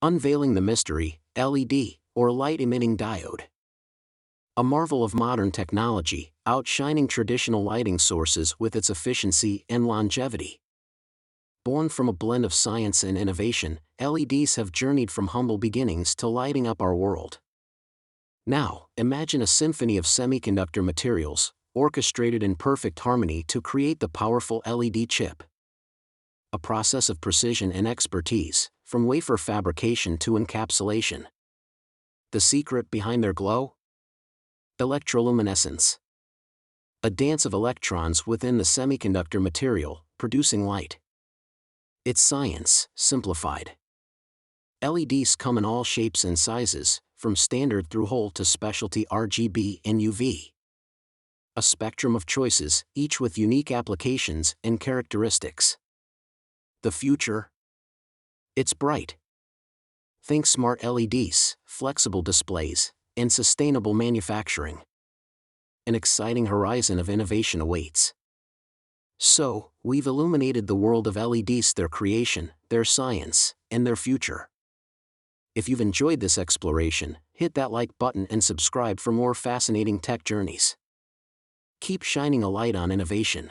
Unveiling the mystery, LED, or light-emitting diode. A marvel of modern technology, outshining traditional lighting sources with its efficiency and longevity. Born from a blend of science and innovation, LEDs have journeyed from humble beginnings to lighting up our world. Now, imagine a symphony of semiconductor materials, orchestrated in perfect harmony to create the powerful LED chip. A process of precision and expertise, from wafer fabrication to encapsulation. The secret behind their glow? Electroluminescence. A dance of electrons within the semiconductor material, producing light. It's science, simplified. LEDs come in all shapes and sizes, from standard through-hole to specialty RGB and UV. A spectrum of choices, each with unique applications and characteristics. The future? It's bright. Think smart LEDs, flexible displays, and sustainable manufacturing. An exciting horizon of innovation awaits. So, we've illuminated the world of LEDs, their creation, their science, and their future. If you've enjoyed this exploration, hit that like button and subscribe for more fascinating tech journeys. Keep shining a light on innovation.